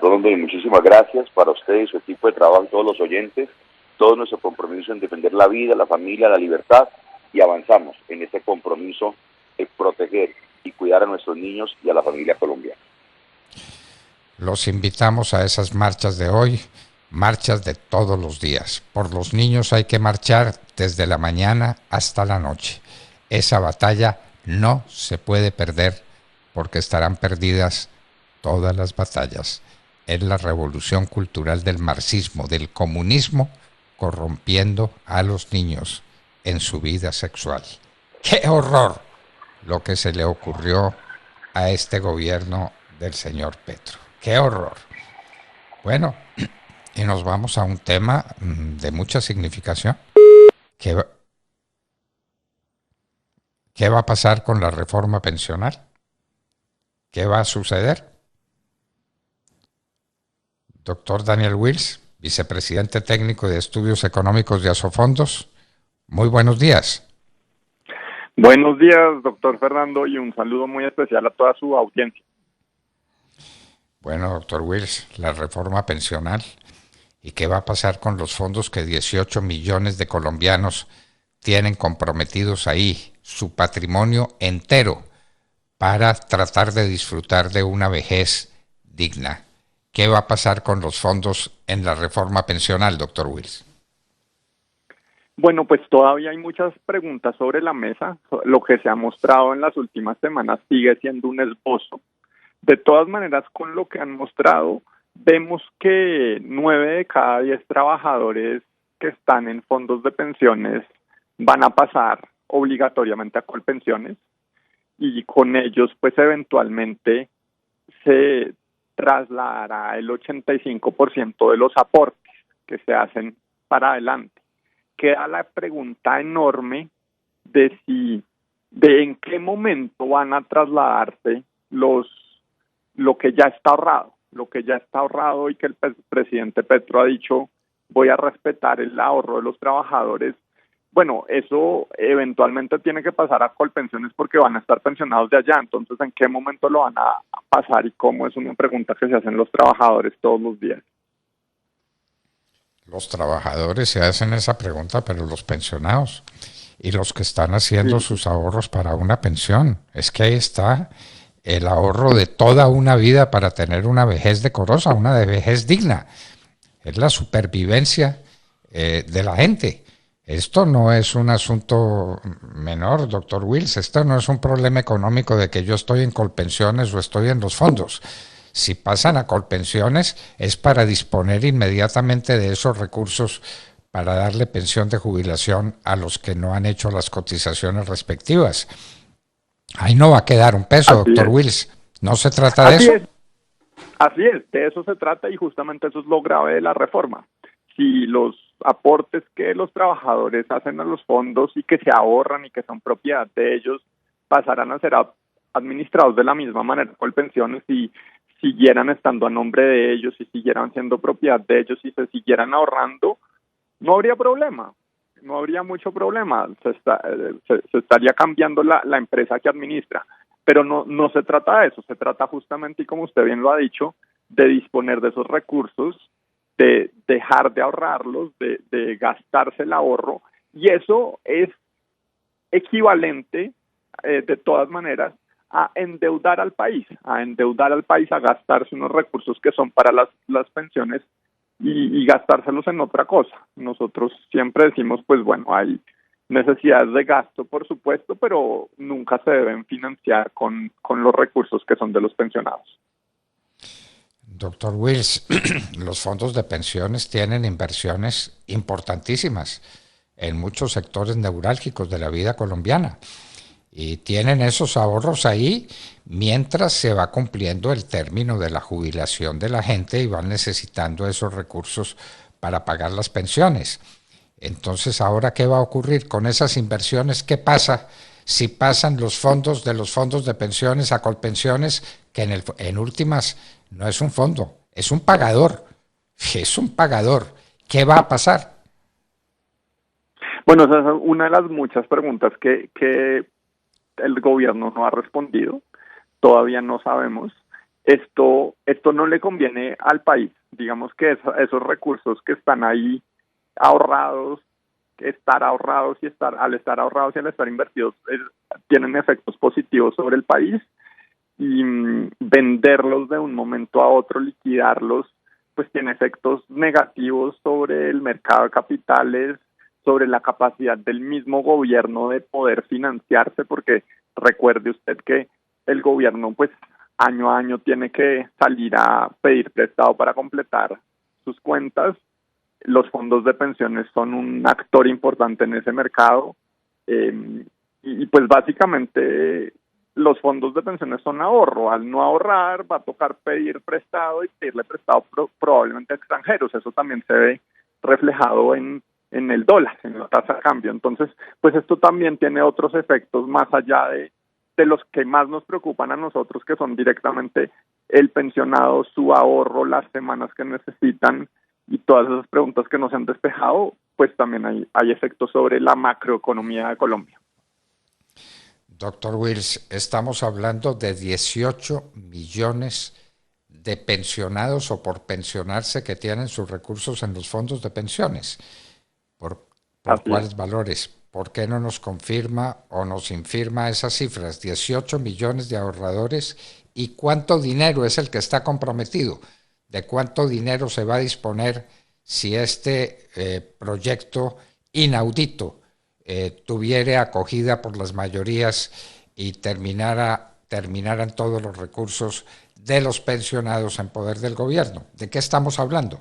Rondo, y muchísimas gracias para usted y su equipo de trabajo, todos los oyentes, todo nuestro compromiso en defender la vida, la familia, la libertad, y avanzamos en ese compromiso de proteger y cuidar a nuestros niños y a la familia colombiana. Los invitamos a esas marchas de hoy, marchas de todos los días. Por los niños hay que marchar desde la mañana hasta la noche. Esa batalla no se puede perder porque estarán perdidas todas las batallas. Es la revolución cultural del marxismo, del comunismo, corrompiendo a los niños en su vida sexual. ¡Qué horror lo que se le ocurrió a este gobierno del señor Petro! ¡Qué horror! Bueno, y nos vamos a un tema de mucha significación. ¿Qué va a pasar con la reforma pensional? ¿Qué va a suceder? Doctor Daniel Wills, vicepresidente técnico de Estudios Económicos de Asofondos. Muy buenos días. Buenos días, doctor Fernando, y un saludo muy especial a toda su audiencia. Bueno, doctor Wills, la reforma pensional. ¿Y qué va a pasar con los fondos que 18 millones de colombianos tienen comprometidos ahí, su patrimonio entero, para tratar de disfrutar de una vejez digna? ¿Qué va a pasar con los fondos en la reforma pensional, doctor Wills? Bueno, pues todavía hay muchas preguntas sobre la mesa. Lo que se ha mostrado en las últimas semanas sigue siendo un esbozo. De todas maneras, con lo que han mostrado, vemos que 9 de cada 10 trabajadores que están en fondos de pensiones van a pasar obligatoriamente a Colpensiones, y con ellos pues eventualmente se trasladará el 85% de los aportes que se hacen para adelante. Queda la pregunta enorme de en qué momento van a trasladarse lo que ya está ahorrado y que el presidente Petro ha dicho: voy a respetar el ahorro de los trabajadores. Bueno, eso eventualmente tiene que pasar a Colpensiones porque van a estar pensionados de allá. Entonces, ¿en qué momento lo van a pasar y cómo? Es una pregunta que se hacen los trabajadores todos los días. Los trabajadores se hacen esa pregunta, pero los pensionados y los que están haciendo sus ahorros para una pensión, es que ahí está el ahorro de toda una vida para tener una vejez decorosa, una vejez digna. Es la supervivencia de la gente. Esto no es un asunto menor, doctor Wills. Esto no es un problema económico de que yo estoy en Colpensiones o estoy en los fondos. Si pasan a Colpensiones es para disponer inmediatamente de esos recursos para darle pensión de jubilación a los que no han hecho las cotizaciones respectivas. Ahí no va a quedar un peso, doctor Wills. ¿No se trata de eso? Así es, de eso se trata, y justamente eso es lo grave de la reforma. Si los aportes que los trabajadores hacen a los fondos y que se ahorran y que son propiedad de ellos pasarán a ser administrados de la misma manera Colpensiones y siguieran estando a nombre de ellos y siguieran siendo propiedad de ellos y se siguieran ahorrando, no habría problema. No habría mucho problema, se estaría cambiando la empresa que administra, pero no se trata de eso, se trata justamente, y como usted bien lo ha dicho, de disponer de esos recursos, de dejar de ahorrarlos, de gastarse el ahorro, y eso es equivalente, de todas maneras, a endeudar al país, a gastarse unos recursos que son para las pensiones y gastárselos en otra cosa. Nosotros siempre decimos, pues bueno, hay necesidades de gasto, por supuesto, pero nunca se deben financiar con los recursos que son de los pensionados. Doctor Wills, los fondos de pensiones tienen inversiones importantísimas en muchos sectores neurálgicos de la vida colombiana y tienen esos ahorros ahí mientras se va cumpliendo el término de la jubilación de la gente y van necesitando esos recursos para pagar las pensiones. Entonces, ¿ahora qué va a ocurrir con esas inversiones? ¿Qué pasa si pasan los fondos de pensiones a Colpensiones, que en últimas no es un fondo, es un pagador? Es un pagador. ¿Qué va a pasar? Bueno, esa es una de las muchas preguntas que el gobierno no ha respondido. Todavía no sabemos. esto no le conviene al país. Digamos que esos recursos que están ahí ahorrados, al estar ahorrados y al estar invertidos, tienen efectos positivos sobre el país, y venderlos de un momento a otro, liquidarlos, pues tiene efectos negativos sobre el mercado de capitales, sobre la capacidad del mismo gobierno de poder financiarse, porque recuerde usted que el gobierno pues año a año tiene que salir a pedir prestado para completar sus cuentas. Los fondos de pensiones son un actor importante en ese mercado, y pues básicamente los fondos de pensiones son ahorro. Al no ahorrar va a tocar pedir prestado y pedirle prestado probablemente a extranjeros. Eso también se ve reflejado en el dólar, en la tasa de cambio. Entonces, pues esto también tiene otros efectos más allá de los que más nos preocupan a nosotros, que son directamente el pensionado, su ahorro, las semanas que necesitan y todas esas preguntas que nos han despejado, pues también hay efectos sobre la macroeconomía de Colombia. Doctor Wills, estamos hablando de 18 millones de pensionados o por pensionarse que tienen sus recursos en los fondos de pensiones. ¿Por cuáles valores? ¿Por qué no nos confirma o nos infirma esas cifras? 18 millones de ahorradores. ¿Y cuánto dinero es el que está comprometido? ¿De cuánto dinero se va a disponer si este proyecto inaudito tuviera acogida por las mayorías y terminaran todos los recursos de los pensionados en poder del gobierno? ¿De qué estamos hablando?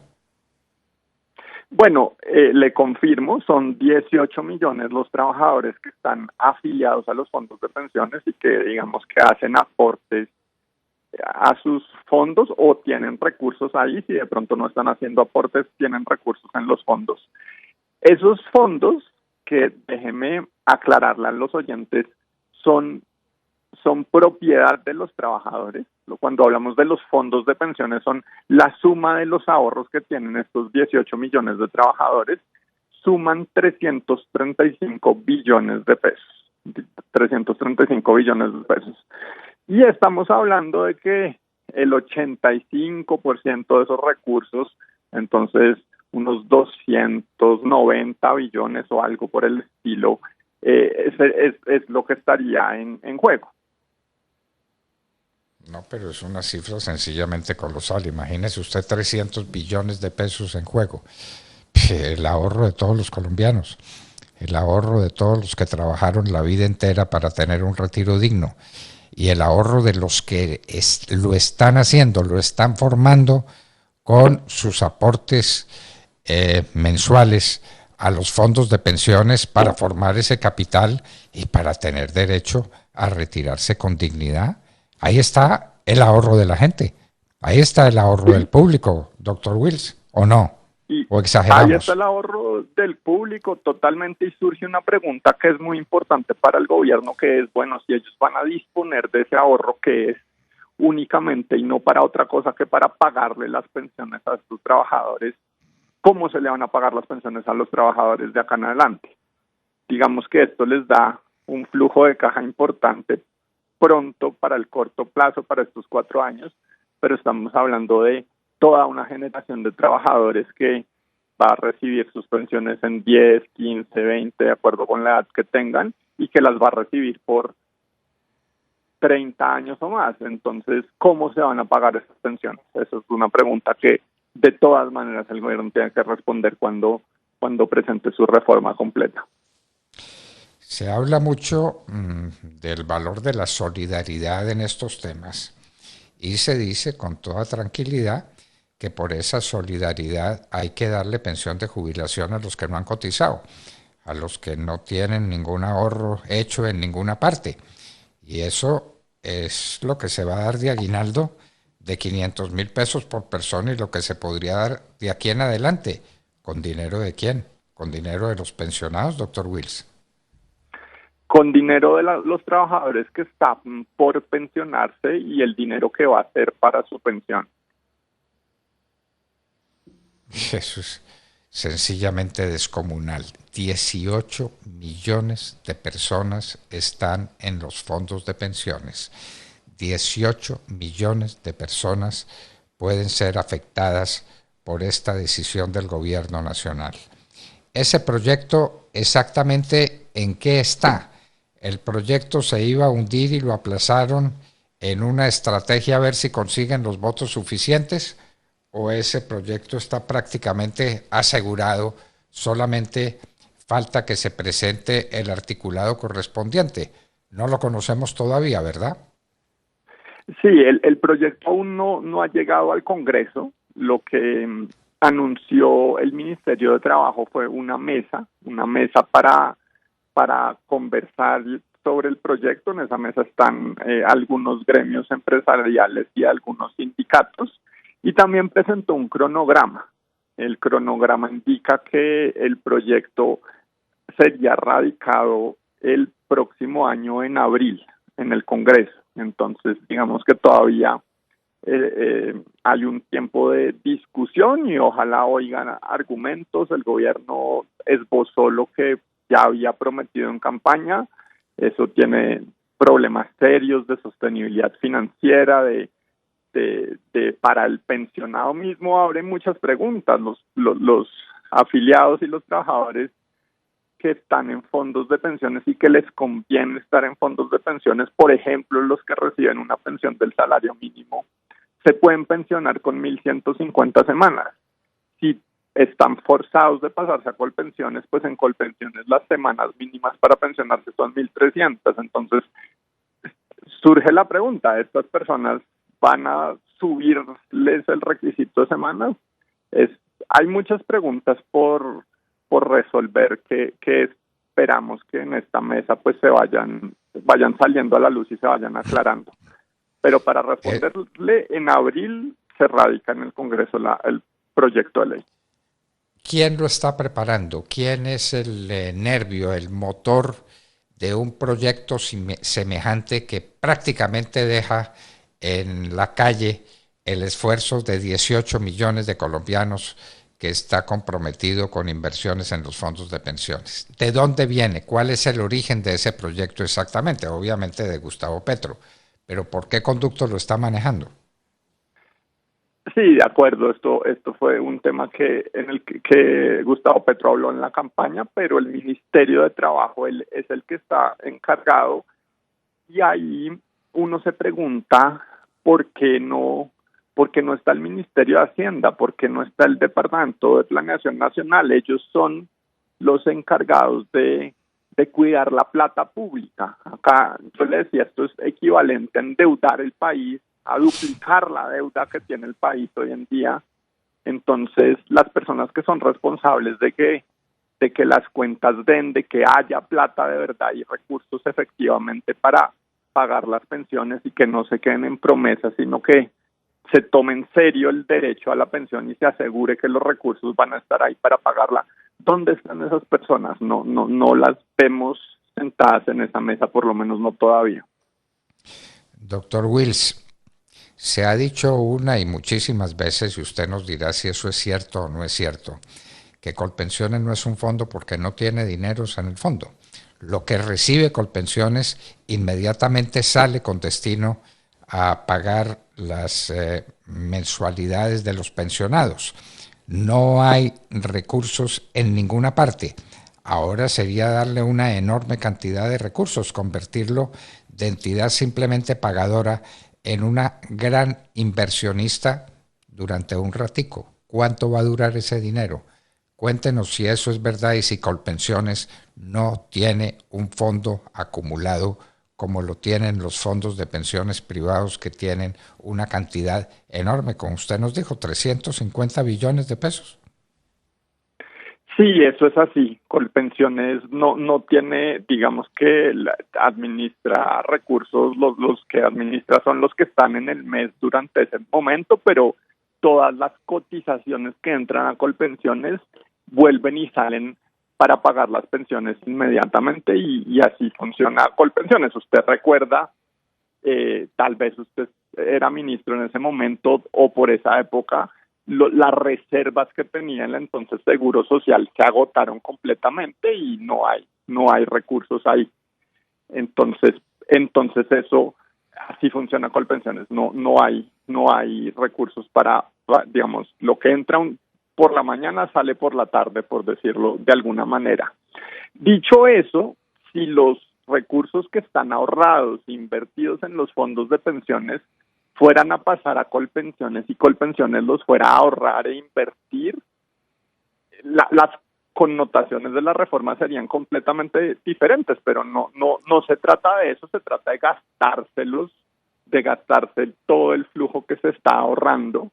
Bueno, le confirmo, son 18 millones los trabajadores que están afiliados a los fondos de pensiones y que digamos que hacen aportes a sus fondos o tienen recursos ahí. Si de pronto no están haciendo aportes, tienen recursos en los fondos. Esos fondos, que déjeme aclararle a los oyentes, son propiedad de los trabajadores. Cuando hablamos de los fondos de pensiones, son la suma de los ahorros que tienen estos 18 millones de trabajadores, suman 335 billones de pesos. 335 billones de pesos. Y estamos hablando de que el 85% de esos recursos, entonces unos 290 billones o algo por el estilo, es lo que estaría en juego. No, pero es una cifra sencillamente colosal. Imagínese usted 300 billones de pesos en juego. El ahorro de todos los colombianos, el ahorro de todos los que trabajaron la vida entera para tener un retiro digno, y el ahorro de los que lo están haciendo, lo están formando con sus aportes mensuales a los fondos de pensiones para formar ese capital y para tener derecho a retirarse con dignidad. Ahí está el ahorro de la gente, ahí está el ahorro del público, doctor Wills, ¿o no? ¿O exageramos? Ahí está el ahorro del público totalmente, y surge una pregunta que es muy importante para el gobierno, que es, bueno, si ellos van a disponer de ese ahorro, que es únicamente y no para otra cosa que para pagarle las pensiones a estos trabajadores, ¿cómo se le van a pagar las pensiones a los trabajadores de acá en adelante? Digamos que esto les da un flujo de caja importante pronto para el corto plazo, para estos 4 años, pero estamos hablando de toda una generación de trabajadores que va a recibir sus pensiones en 10, 15, 20, de acuerdo con la edad que tengan, y que las va a recibir por 30 años o más. Entonces, ¿cómo se van a pagar esas pensiones? Esa es una pregunta que de todas maneras el gobierno tiene que responder cuando presente su reforma completa. Se habla mucho del valor de la solidaridad en estos temas, y se dice con toda tranquilidad que por esa solidaridad hay que darle pensión de jubilación a los que no han cotizado, a los que no tienen ningún ahorro hecho en ninguna parte. Y eso es lo que se va a dar de aguinaldo de 500,000 pesos por persona, y lo que se podría dar de aquí en adelante. ¿Con dinero de quién? ¿Con dinero de los pensionados, doctor Wills? Con dinero de los trabajadores que están por pensionarse y el dinero que va a ser para su pensión. Eso es sencillamente descomunal. 18 millones de personas están en los fondos de pensiones. 18 millones de personas pueden ser afectadas por esta decisión del gobierno nacional. Ese proyecto, exactamente en qué está. El proyecto se iba a hundir y lo aplazaron en una estrategia a ver si consiguen los votos suficientes, o ese proyecto está prácticamente asegurado, solamente falta que se presente el articulado correspondiente. No lo conocemos todavía, ¿verdad? Sí, el proyecto aún no ha llegado al Congreso. Lo que anunció el Ministerio de Trabajo fue una mesa para conversar sobre el proyecto. En esa mesa están algunos gremios empresariales y algunos sindicatos, y también presentó un cronograma. El cronograma indica que el proyecto sería radicado el próximo año en abril en el Congreso. Entonces, digamos que todavía hay un tiempo de discusión y ojalá oigan argumentos. El gobierno esbozó lo que ya había prometido en campaña. Eso tiene problemas serios de sostenibilidad financiera, para el pensionado mismo abre muchas preguntas. Los afiliados y los trabajadores que están en fondos de pensiones y que les conviene estar en fondos de pensiones, por ejemplo, los que reciben una pensión del salario mínimo, se pueden pensionar con 1.150 semanas. Si están forzados de pasarse a Colpensiones, pues en Colpensiones las semanas mínimas para pensionarse son 1.300. Entonces, surge la pregunta, ¿estas personas van a subirles el requisito de semanas? Hay muchas preguntas por resolver que esperamos que en esta mesa pues se vayan saliendo a la luz y se vayan aclarando. Pero para responderle, en abril se radica en el Congreso el proyecto de ley. ¿Quién lo está preparando? ¿Quién es el nervio, el motor de un proyecto semejante que prácticamente deja en la calle el esfuerzo de 18 millones de colombianos que está comprometido con inversiones en los fondos de pensiones? ¿De dónde viene? ¿Cuál es el origen de ese proyecto exactamente? Obviamente de Gustavo Petro, pero ¿por qué conducto lo está manejando? Sí, de acuerdo. Esto fue un tema en el que Gustavo Petro habló en la campaña, pero el Ministerio de Trabajo es el que está encargado, y ahí uno se pregunta por qué no está el Ministerio de Hacienda, por qué no está el Departamento de Planeación Nacional. Ellos son los encargados de cuidar la plata pública. Acá yo le decía, esto es equivalente a endeudar el país, a duplicar la deuda que tiene el país hoy en día. Entonces, las personas que son responsables de que las cuentas den, de que haya plata de verdad y recursos efectivamente para pagar las pensiones y que no se queden en promesas, sino que se tome en serio el derecho a la pensión y se asegure que los recursos van a estar ahí para pagarla. ¿Dónde están esas personas? No las vemos sentadas en esa mesa, por lo menos no todavía. Doctor Wills, se ha dicho una y muchísimas veces, y usted nos dirá si eso es cierto o no es cierto, que Colpensiones no es un fondo porque no tiene dineros en el fondo. Lo que recibe Colpensiones inmediatamente sale con destino a pagar las mensualidades de los pensionados. No hay recursos en ninguna parte. Ahora sería darle una enorme cantidad de recursos, convertirlo de entidad simplemente pagadora en una gran inversionista durante un ratico. ¿Cuánto va a durar ese dinero? Cuéntenos si eso es verdad y si Colpensiones no tiene un fondo acumulado como lo tienen los fondos de pensiones privados, que tienen una cantidad enorme, como usted nos dijo, 350 billones de pesos. Sí, eso es así. Colpensiones no tiene, digamos que administra recursos, los que administra son los que están en el mes durante ese momento, pero todas las cotizaciones que entran a Colpensiones vuelven y salen para pagar las pensiones inmediatamente, y así funciona Colpensiones. Usted recuerda, tal vez usted era ministro en ese momento o por esa época, las reservas que tenía el entonces Seguro Social se agotaron completamente y no hay recursos ahí. Entonces eso así funciona Colpensiones. No hay recursos digamos, lo que entra por la mañana sale por la tarde, por decirlo de alguna manera. Dicho eso, si los recursos que están ahorrados, invertidos en los fondos de pensiones, fueran a pasar a Colpensiones y Colpensiones los fuera a ahorrar e invertir, las connotaciones de la reforma serían completamente diferentes, pero no se trata de eso, se trata de gastarse todo el flujo que se está ahorrando,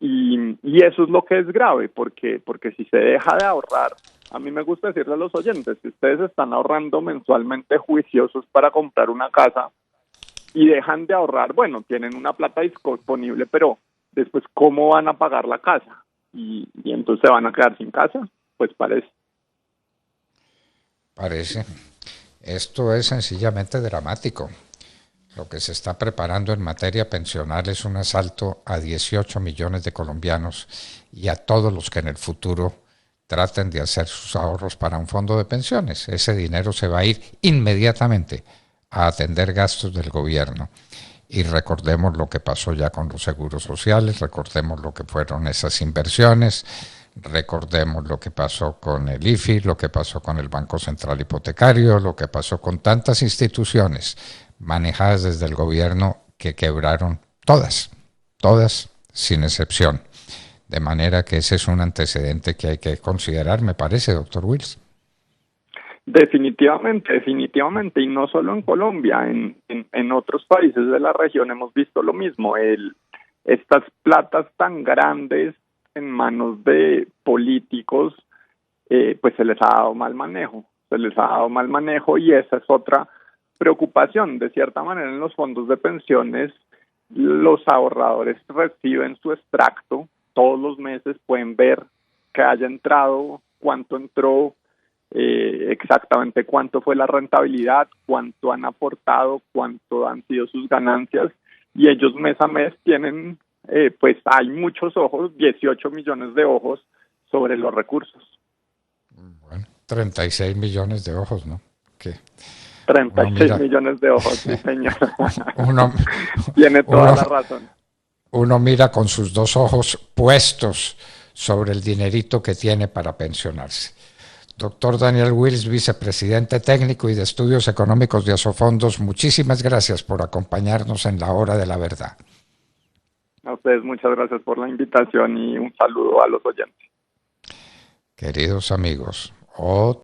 y eso es lo que es grave, porque si se deja de ahorrar, a mí me gusta decirle a los oyentes, si ustedes están ahorrando mensualmente juiciosos para comprar una casa y dejan de ahorrar, bueno, tienen una plata disponible, pero después, ¿cómo van a pagar la casa? Y entonces se van a quedar sin casa, pues parece. Parece. Esto es sencillamente dramático. Lo que se está preparando en materia pensional es un asalto a 18 millones de colombianos y a todos los que en el futuro traten de hacer sus ahorros para un fondo de pensiones. Ese dinero se va a ir inmediatamente a atender gastos del gobierno. Y recordemos lo que pasó ya con los seguros sociales, recordemos lo que fueron esas inversiones, recordemos lo que pasó con el IFI, lo que pasó con el Banco Central Hipotecario, lo que pasó con tantas instituciones manejadas desde el gobierno que quebraron todas sin excepción. De manera que ese es un antecedente que hay que considerar, me parece, doctor Wills. Definitivamente, y no solo en Colombia, en otros países de la región hemos visto lo mismo. Estas platas tan grandes en manos de políticos, pues se les ha dado mal manejo, y esa es otra preocupación. De cierta manera, en los fondos de pensiones, los ahorradores reciben su extracto, todos los meses pueden ver que haya entrado, cuánto entró, exactamente cuánto fue la rentabilidad, cuánto han aportado, cuánto han sido sus ganancias, y ellos mes a mes tienen, pues hay muchos ojos, 18 millones de ojos sobre los recursos. Bueno, 36 millones de ojos, ¿no? ¿Qué? 36 millones de ojos, sí, señor. Tiene toda la razón. Uno mira con sus dos ojos puestos sobre el dinerito que tiene para pensionarse. Doctor Daniel Wills, vicepresidente técnico y de estudios económicos de Asofondos, muchísimas gracias por acompañarnos en la hora de la verdad. A ustedes muchas gracias por la invitación y un saludo a los oyentes. Queridos amigos,